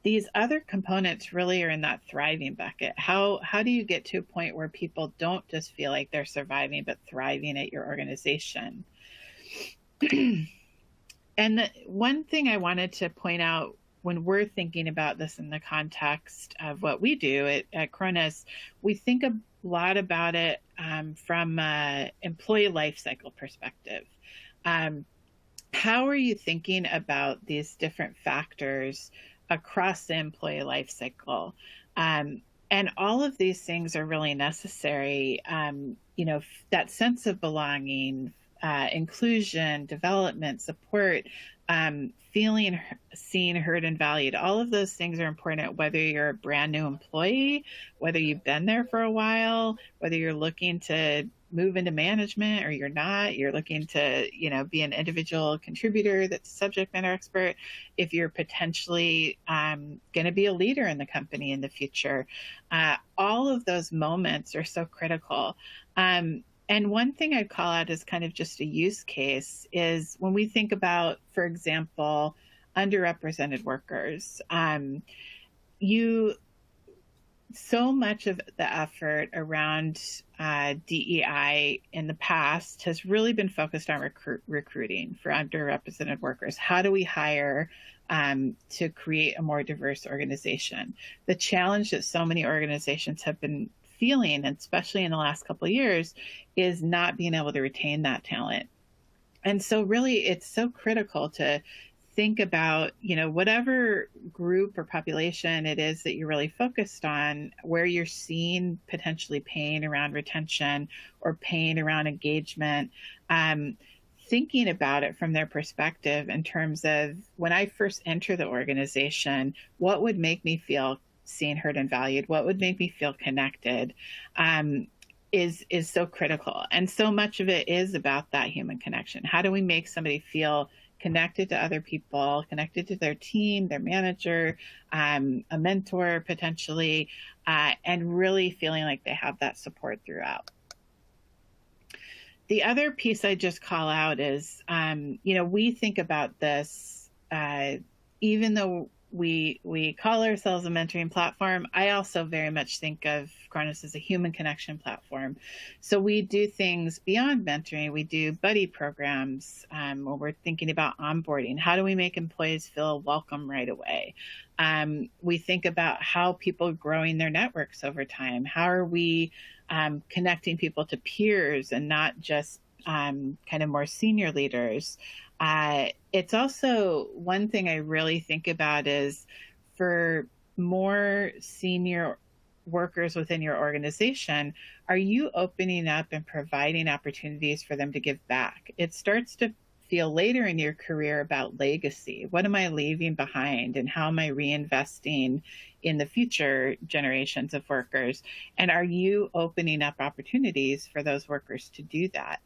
these other components really are in that thriving bucket. How do you get to a point where people don't just feel like they're surviving, but thriving at your organization? And the one thing I wanted to point out when we're thinking about this in the context of what we do at Cronus, we think a lot about it from an employee life cycle perspective. How are you thinking about these different factors across the employee life cycle? And all of these things are really necessary. That sense of belonging, inclusion, development, support, feeling seen, heard, and valued. All of those things are important, whether you're a brand new employee, whether you've been there for a while, whether you're looking to move into management or you're not, you're looking to, be an individual contributor that's a subject matter expert, if you're potentially going to be a leader in the company in the future. All of those moments are so critical. And one thing I'd call out as kind of just a use case is when we think about, for example, underrepresented workers. So much of the effort around DEI in the past has really been focused on recruiting for underrepresented workers. How do we hire to create a more diverse organization? The challenge that so many organizations have been feeling, especially in the last couple of years, is not being able to retain that talent. And so really it's so critical to think about, whatever group or population it is that you're really focused on, where you're seeing potentially pain around retention or pain around engagement, thinking about it from their perspective in terms of, when I first enter the organization, what would make me feel seen, heard, and valued? What would make me feel connected? Is so critical. And so much of it is about that human connection. How do we make somebody feel connected to other people, connected to their team, their manager, a mentor potentially, and really feeling like they have that support throughout. The other piece I just call out is, we think about this, even though we call ourselves a mentoring platform, I also very much think of Cronus as a human connection platform. So we do things beyond mentoring. We do buddy programs where we're thinking about onboarding. How do we make employees feel welcome right away? We think about how people are growing their networks over time. How are we connecting people to peers and not just kind of more senior leaders? It's also, one thing I really think about is, for more senior workers within your organization, are you opening up and providing opportunities for them to give back? It starts to feel later in your career about legacy. What am I leaving behind, and how am I reinvesting in the future generations of workers? And are you opening up opportunities for those workers to do that?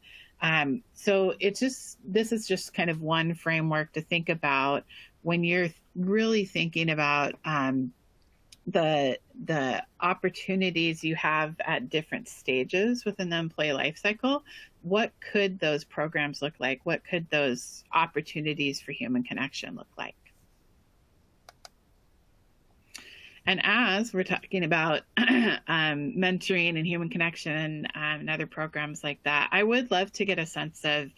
So this is just kind of one framework to think about when you're really thinking about the opportunities you have at different stages within the employee life cycle. What could those programs look like? What could those opportunities for human connection look like? And as we're talking about mentoring and human connection and other programs like that, I would love to get a sense of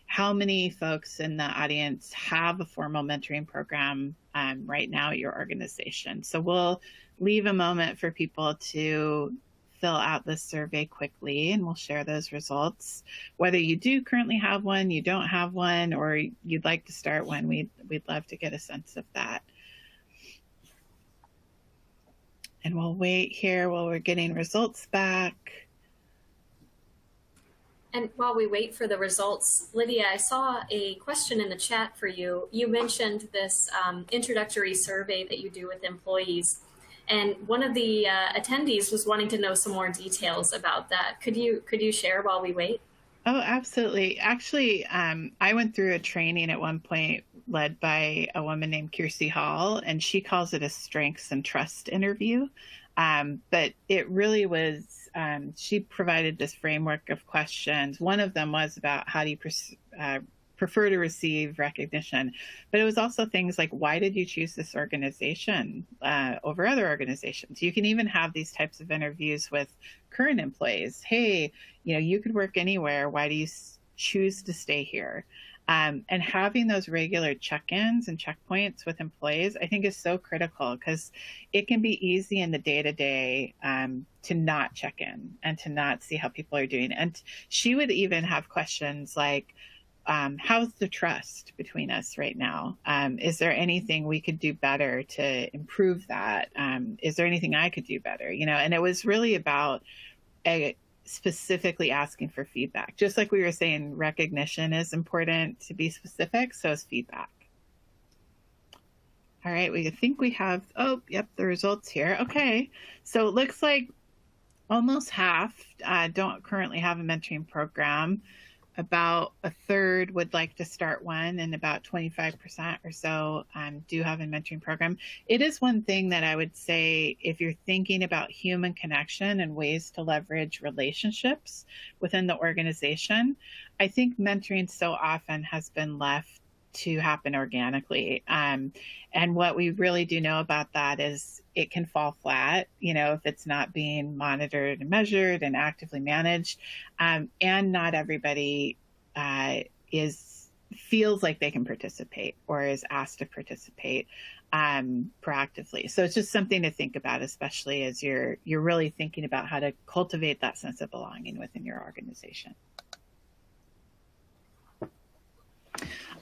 how many folks in the audience have a formal mentoring program right now at your organization. So we'll leave a moment for people to fill out this survey quickly, and we'll share those results. Whether you do currently have one, you don't have one, or you'd like to start one, we'd love to get a sense of that. And we'll wait here while we're getting results back. And while we wait for the results, Lydia, I saw a question in the chat for you. You mentioned this introductory survey that you do with employees. And one of the attendees was wanting to know some more details about that. Could you share while we wait? Oh, absolutely. Actually, I went through a training at one point led by a woman named Kirsty Hall, and she calls it a strengths and trust interview. But it really was, she provided this framework of questions. One of them was about how do you prefer to receive recognition, but it was also things like, why did you choose this organization over other organizations? You can even have these types of interviews with current employees. Hey, you could work anywhere. Why do you choose to stay here? And having those regular check-ins and checkpoints with employees, I think, is so critical, because it can be easy in the day-to-day to not check in and to not see how people are doing. And she would even have questions like, how's the trust between us right now? Is there anything we could do better to improve that? Is there anything I could do better? And it was really about specifically asking for feedback. Just like we were saying, recognition is important to be specific, so is feedback. All right, we think we have, the results here. Okay, so it looks like almost half don't currently have a mentoring program. About a third would like to start one, and about 25% or so do have a mentoring program. It is one thing that I would say, if you're thinking about human connection and ways to leverage relationships within the organization, I think mentoring so often has been left to happen organically. And what we really do know about that is it can fall flat, if it's not being monitored and measured and actively managed. And not everybody feels like they can participate or is asked to participate proactively. So it's just something to think about, especially as you're really thinking about how to cultivate that sense of belonging within your organization.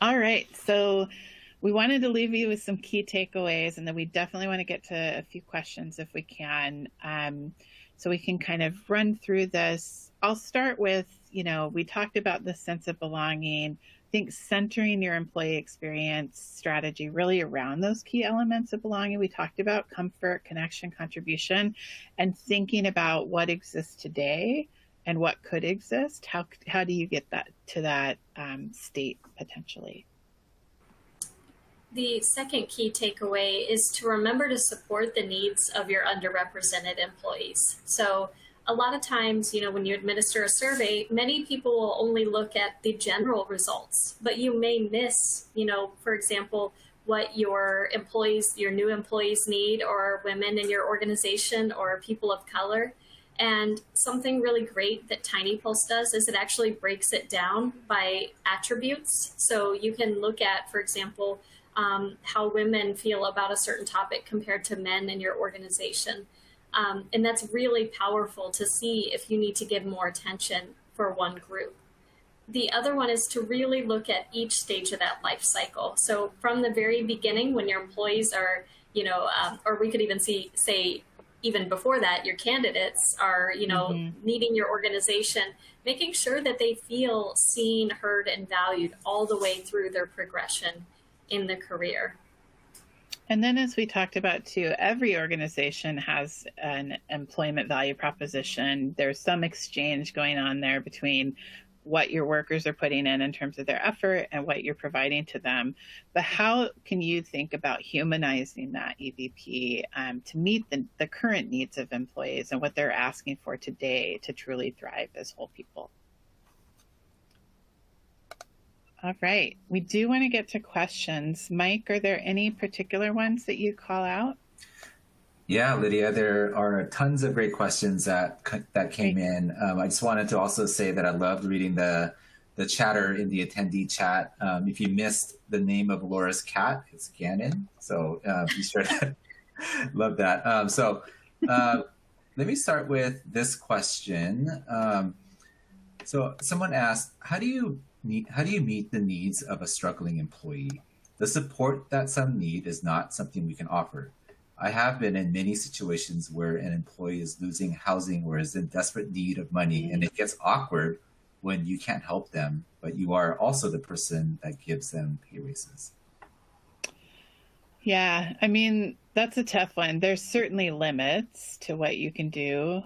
All right, so we wanted to leave you with some key takeaways, and then we definitely want to get to a few questions if we can. So we can kind of run through this. I'll start with, we talked about the sense of belonging. I think centering your employee experience strategy really around those key elements of belonging. We talked about comfort, connection, contribution, and thinking about what exists today and what could exist. How do you get that to that state potentially? The second key takeaway is to remember to support the needs of your underrepresented employees. So a lot of times, when you administer a survey, many people will only look at the general results, but you may miss, for example, what your new employees need, or women in your organization, or people of color. And something really great that TINYpulse does is it actually breaks it down by attributes. So you can look at, for example, how women feel about a certain topic compared to men in your organization. And that's really powerful to see if you need to give more attention for one group. The other one is to really look at each stage of that life cycle. So from the very beginning, when your employees are, or we could even say even before that, your candidates are, needing your organization, making sure that they feel seen, heard, and valued all the way through their progression in the career. And then, as we talked about too, every organization has an employment value proposition. There's some exchange going on there between what your workers are putting in terms of their effort and what you're providing to them. But how can you think about humanizing that EVP to meet the current needs of employees and what they're asking for today to truly thrive as whole people? All right. We do want to get to questions. Mike, are there any particular ones that you call out? Yeah, Lydia, there are tons of great questions that came in. I just wanted to also say that I loved reading the chatter in the attendee chat. If you missed the name of Laura's cat, it's Gannon. So be sure to love that. Let me start with this question. So someone asked, how do you meet the needs of a struggling employee? The support that some need is not something we can offer. I have been in many situations where an employee is losing housing or is in desperate need of money, and it gets awkward when you can't help them, but you are also the person that gives them pay raises. Yeah, I mean, that's a tough one. There's certainly limits to what you can do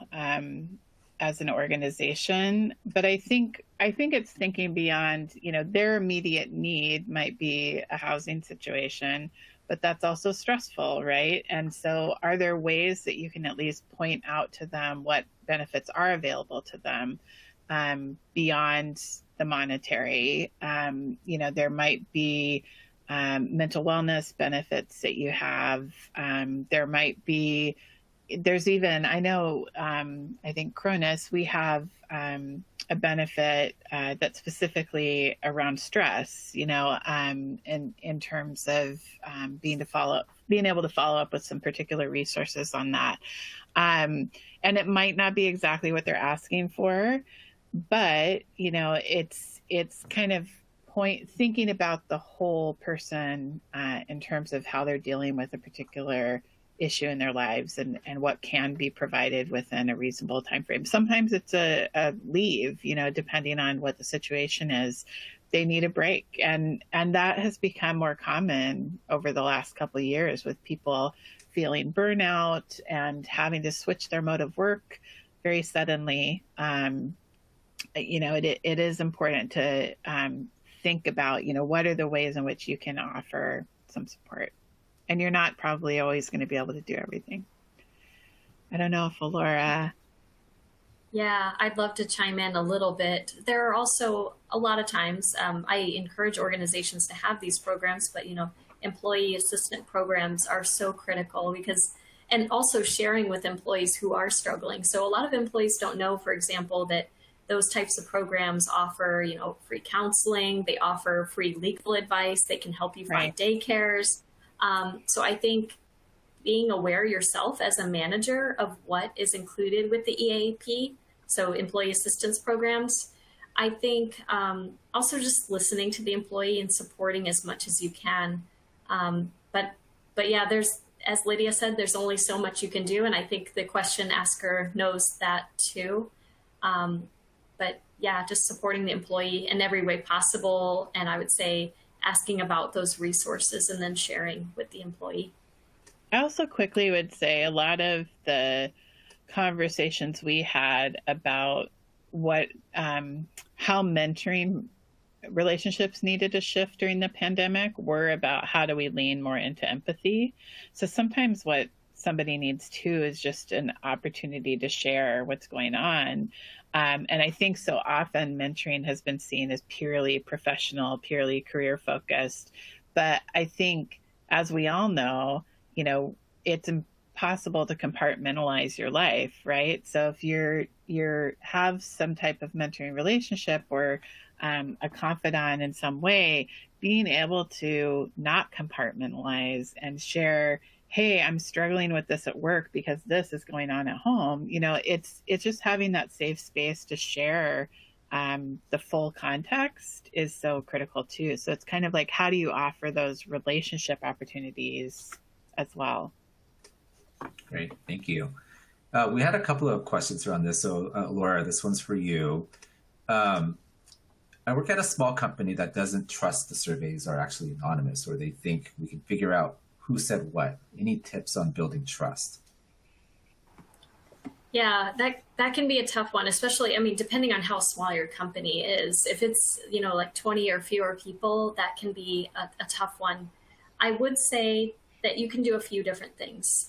as an organization, but I think it's thinking beyond, their immediate need might be a housing situation, but that's also stressful, right? And so are there ways that you can at least point out to them what benefits are available to them beyond the monetary? There might be mental wellness benefits that you have. There might be, there's even, I know, I think Cronus, we have a benefit that's specifically around stress, in terms of being able to follow up with some particular resources on that. And it might not be exactly what they're asking for, but, it's kind of thinking about the whole person in terms of how they're dealing with a particular issue in their lives and what can be provided within a reasonable time frame. Sometimes it's a leave, depending on what the situation is. They need a break. And that has become more common over the last couple of years with people feeling burnout and having to switch their mode of work very suddenly. It is important to think about, what are the ways in which you can offer some support. And you're not probably always going to be able to do everything. I don't know if Laura. Yeah, I'd love to chime in a little bit. There are also a lot of times I encourage organizations to have these programs, but employee assistant programs are so critical and also sharing with employees who are struggling. So a lot of employees don't know, for example, that those types of programs offer, free counseling, they offer free legal advice, they can help you find daycares. So I think being aware yourself as a manager of what is included with the EAP, so employee assistance programs, I think also just listening to the employee and supporting as much as you can. But yeah, as Lydia said, there's only so much you can do. And I think the question asker knows that too. But yeah, just supporting the employee in every way possible. And I would say asking about those resources and then sharing with the employee. I also quickly would say a lot of the conversations we had about what how mentoring relationships needed to shift during the pandemic were about how do we lean more into empathy. So sometimes what somebody needs too is just an opportunity to share what's going on. And I think so often mentoring has been seen as purely professional, purely career focused. But I think, as we all know, it's impossible to compartmentalize your life, right? So if you're have some type of mentoring relationship or a confidant in some way, being able to not compartmentalize and share, hey, I'm struggling with this at work because this is going on at home. It's just having that safe space to share the full context is so critical too. So it's kind of like, how do you offer those relationship opportunities as well? Great, thank you. We had a couple of questions around this. So Laura, this one's for you. I work at a small company that doesn't trust the surveys are actually anonymous, or they think we can figure out who said what. Any tips on building trust? Yeah, that can be a tough one, especially, I mean, depending on how small your company is. If it's, like 20 or fewer people, that can be a tough one. I would say that you can do a few different things.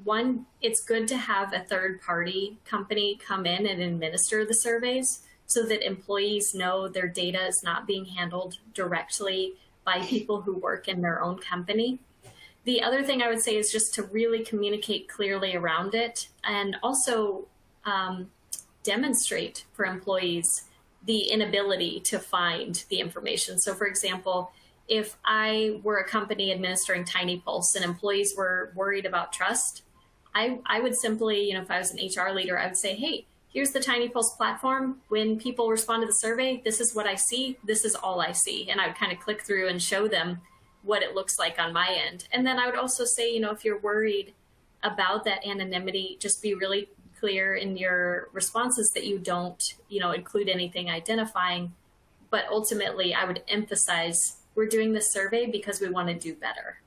One, it's good to have a third party company come in and administer the surveys so that employees know their data is not being handled directly by people who work in their own company. The other thing I would say is just to really communicate clearly around it, and also demonstrate for employees the inability to find the information. So for example, if I were a company administering TINYpulse and employees were worried about trust, I would simply, if I was an HR leader, I would say, hey, here's the TINYpulse platform. When people respond to the survey, this is what I see. This is all I see. And I would kind of click through and show them what it looks like on my end. And then I would also say, if you're worried about that anonymity, just be really clear in your responses that you don't, include anything identifying. But ultimately, I would emphasize we're doing this survey because we want to do better.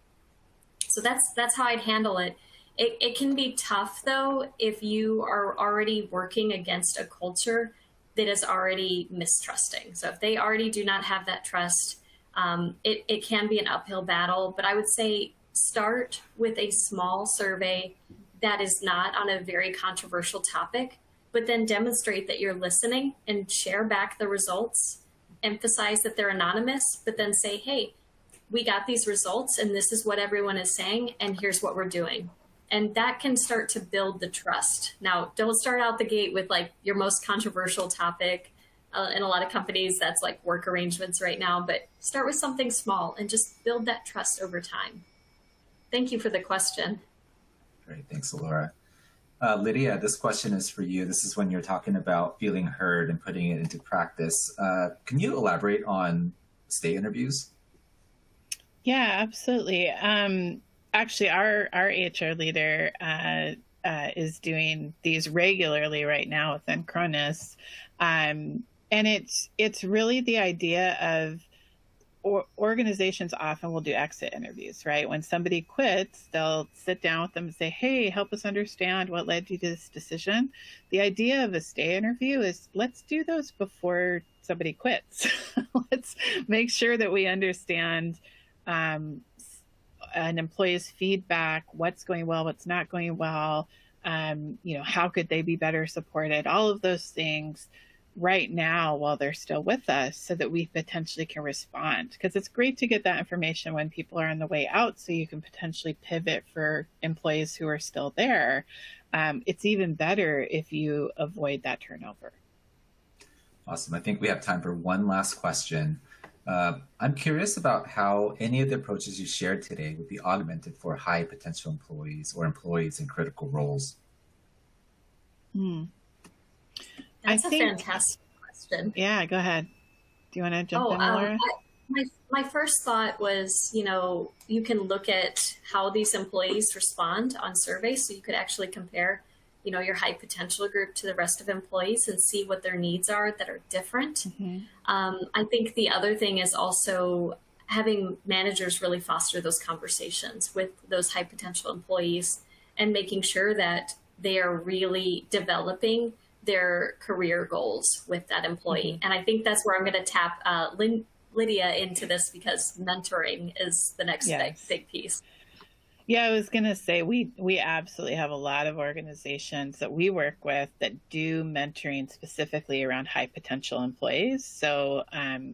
So that's how I'd handle it. It can be tough, though, if you are already working against a culture that is already mistrusting. So if they already do not have that trust, it can be an uphill battle. But I would say start with a small survey that is not on a very controversial topic, but then demonstrate that you're listening and share back the results, emphasize that they're anonymous, but then say, hey, we got these results and this is what everyone is saying and here's what we're doing. And that can start to build the trust. Now, don't start out the gate with like your most controversial topic. In a lot of companies, that's like work arrangements right now, but start with something small and just build that trust over time. Thank you for the question. Great, thanks, Laura. Lydia, this question is for you. This is when you're talking about feeling heard and putting it into practice. Can you elaborate on stay interviews? Yeah, absolutely. Actually, our HR leader is doing these regularly right now within Cronus. And it's really the idea of organizations often will do exit interviews, right? When somebody quits, they'll sit down with them and say, hey, help us understand what led you to this decision. The idea of a stay interview is let's do those before somebody quits. Let's make sure that we understand an employee's feedback, what's going well, what's not going well, how could they be better supported, all of those things right now while they're still with us so that we potentially can respond. Because it's great to get that information when people are on the way out so you can potentially pivot for employees who are still there. It's even better if you avoid that turnover. Awesome. I think we have time for one last question. I'm curious about how any of the approaches you shared today would be augmented for high potential employees or employees in critical roles. That's a fantastic question. Yeah, go ahead. Do you want to jump in, Laura? my first thought was, you can look at how these employees respond on surveys. So you could actually compare, your high potential group to the rest of employees and see what their needs are that are different. I think the other thing is also having managers really foster those conversations with those high potential employees and making sure that they are really developing their career goals with that employee. And I think that's where I'm going to tap Lydia into this, because mentoring is the next big piece. Yeah, I was going to say, we absolutely have a lot of organizations that we work with that do mentoring specifically around high potential employees. So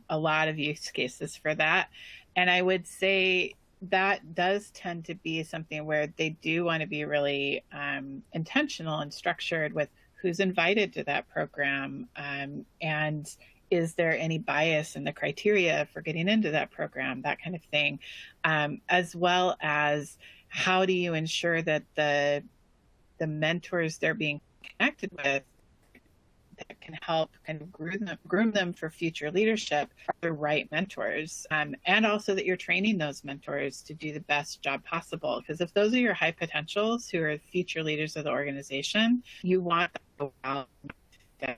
a lot of use cases for that. And I would say that does tend to be something where they do want to be really intentional and structured with who's invited to that program, and is there any bias in the criteria for getting into that program, that kind of thing, as well as how do you ensure that the mentors they're being connected with that can help kind of groom them for future leadership are the right mentors, and also that you're training those mentors to do the best job possible. Because if those are your high potentials who are future leaders of the organization, you want them to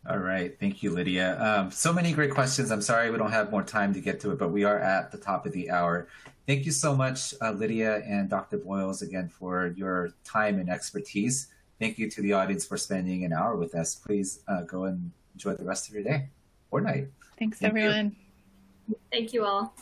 All right. Thank you, Lydia. So many great questions. I'm sorry we don't have more time to get to it, but we are at the top of the hour. Thank you so much, Lydia and Dr. Boyles, again, for your time and expertise. Thank you to the audience for spending an hour with us. Please go and enjoy the rest of your day or night. Thanks, everyone. Thank you all.